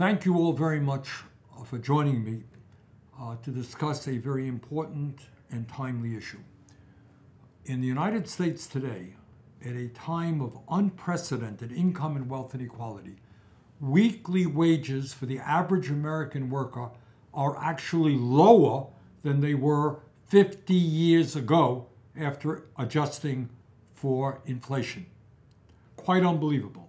Thank you all very much for joining me to discuss a very important and timely issue. In the United States today, at a time of unprecedented income and wealth inequality, weekly wages for the average American worker are actually lower than they were 50 years ago after adjusting for inflation. Quite unbelievable.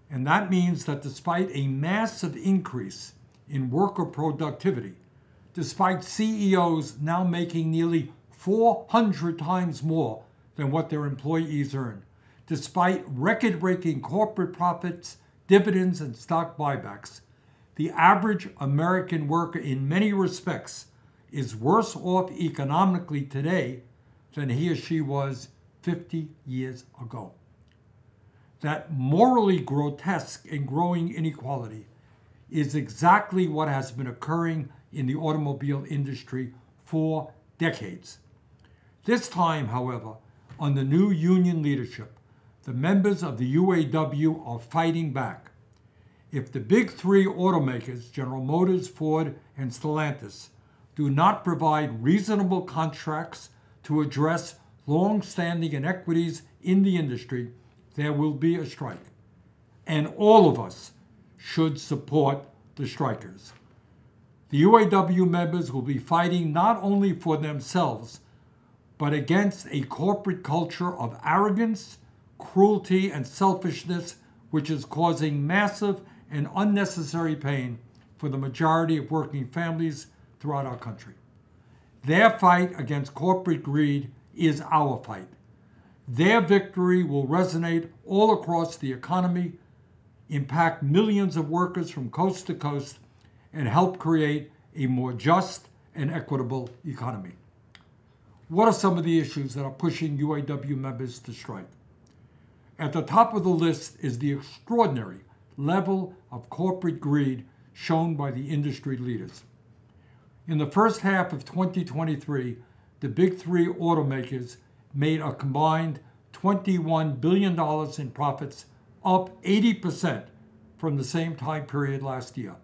And that means that despite a massive increase in worker productivity, despite CEOs now making nearly 400 times more than what their employees earn, despite record-breaking corporate profits, dividends, and stock buybacks, the average American worker in many respects is worse off economically today than he or she was 50 years ago. That morally grotesque and growing inequality is exactly what has been occurring in the automobile industry for decades. This time, however, under new union leadership, the members of the UAW are fighting back. If the big three automakers, General Motors, Ford, and Stellantis, do not provide reasonable contracts to address long-standing inequities in the industry, there will be a strike. And all of us should support the strikers. The UAW members will be fighting not only for themselves, but against a corporate culture of arrogance, cruelty, and selfishness, which is causing massive and unnecessary pain for the majority of working families throughout our country. Their fight against corporate greed is our fight. Their victory will resonate all across the economy, impact millions of workers from coast to coast, and help create a more just and equitable economy. What are some of the issues that are pushing UAW members to strike? At the top of the list is the extraordinary level of corporate greed shown by the industry leaders. In the first half of 2023, the big three automakers made a combined $21 billion in profits, up 80% from the same time period last year.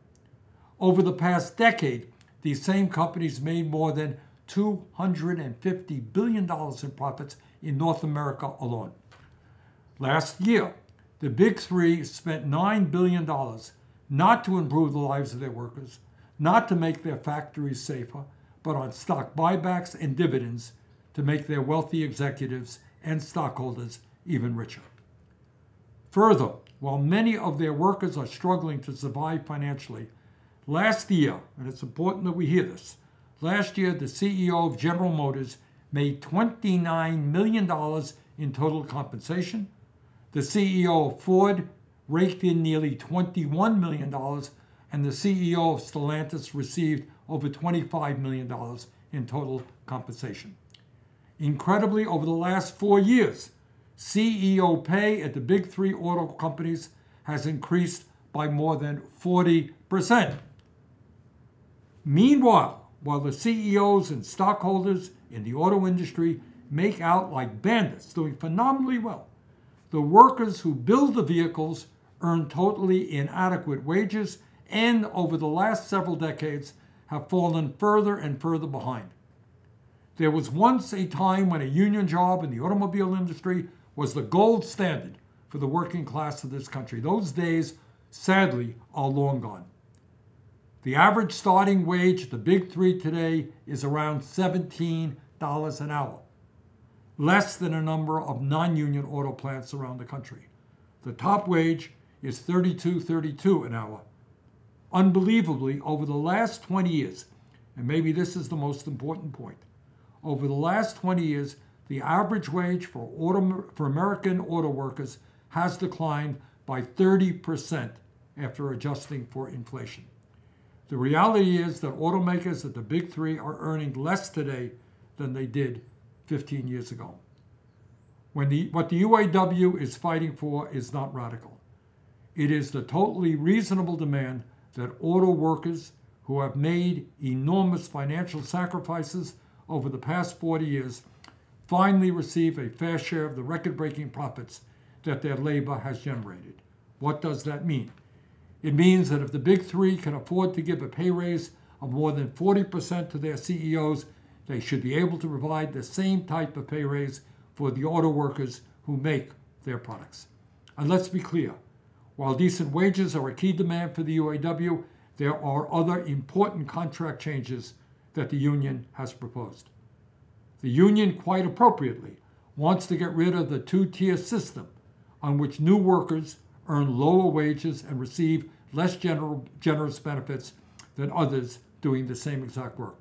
Over the past decade, these same companies made more than $250 billion in profits in North America alone. Last year, the big three spent $9 billion not to improve the lives of their workers, not to make their factories safer, but on stock buybacks and dividends to make their wealthy executives and stockholders even richer. Further, while many of their workers are struggling to survive financially, last year, and it's important that we hear this, last year the CEO of General Motors made $29 million in total compensation. The CEO of Ford raked in nearly $21 million, and the CEO of Stellantis received over $25 million in total compensation. Incredibly, over the last 4 years, CEO pay at the big three auto companies has increased by more than 40%. Meanwhile, while the CEOs and stockholders in the auto industry make out like bandits, doing phenomenally well, the workers who build the vehicles earn totally inadequate wages and over the last several decades have fallen further and further behind. There was once a time when a union job in the automobile industry was the gold standard for the working class of this country. Those days, sadly, are long gone. The average starting wage at the big three today is around $17 an hour, less than a number of non-union auto plants around the country. The top wage is $32 an hour. Unbelievably, over the last 20 years, and maybe this is the most important point, over the last 20 years, the average wage for American auto workers has declined by 30% after adjusting for inflation. The reality is that automakers at the big three are earning less today than they did 15 years ago. What the UAW is fighting for is not radical. It is the totally reasonable demand that auto workers who have made enormous financial sacrifices over the past 40 years finally receive a fair share of the record-breaking profits that their labor has generated. What does that mean? It means that if the big three can afford to give a pay raise of more than 40% to their CEOs, they should be able to provide the same type of pay raise for the auto workers who make their products. And let's be clear, while decent wages are a key demand for the UAW, there are other important contract changes that the union has proposed. The union, quite appropriately, wants to get rid of the two-tier system on which new workers earn lower wages and receive less generous benefits than others doing the same exact work.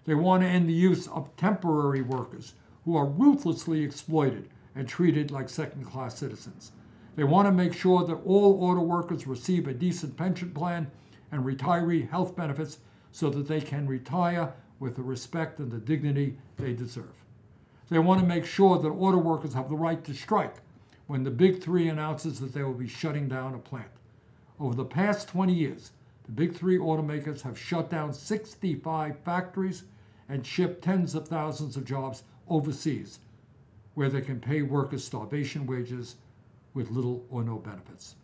They want to end the use of temporary workers who are ruthlessly exploited and treated like second-class citizens. They want to make sure that all auto workers receive a decent pension plan and retiree health benefits so that they can retire with the respect and the dignity they deserve. They want to make sure that auto workers have the right to strike when the big three announces that they will be shutting down a plant. Over the past 20 years, the big three automakers have shut down 65 factories and shipped tens of thousands of jobs overseas, where they can pay workers starvation wages with little or no benefits.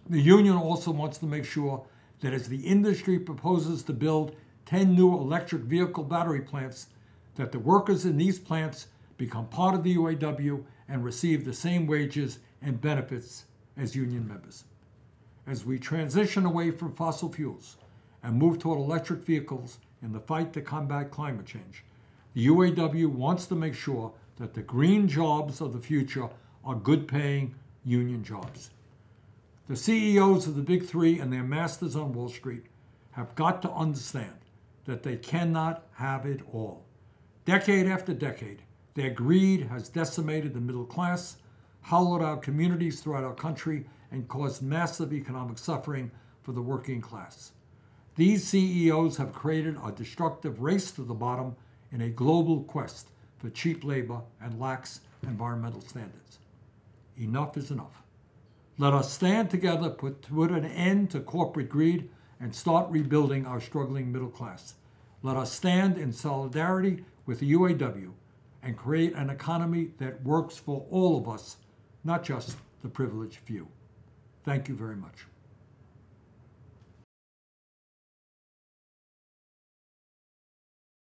The union also wants to make sure that as the industry proposes to build 10 new electric vehicle battery plants, that the workers in these plants become part of the UAW and receive the same wages and benefits as union members. As we transition away from fossil fuels and move toward electric vehicles in the fight to combat climate change, the UAW wants to make sure that the green jobs of the future are good-paying union jobs. The CEOs of the big three and their masters on Wall Street have got to understand that they cannot have it all. Decade after decade, their greed has decimated the middle class, hollowed out communities throughout our country, and caused massive economic suffering for the working class. These CEOs have created a destructive race to the bottom in a global quest for cheap labor and lax environmental standards. Enough is enough. Let us stand together, put an end to corporate greed, and start rebuilding our struggling middle class. Let us stand in solidarity with the UAW and create an economy that works for all of us, not just the privileged few. Thank you very much.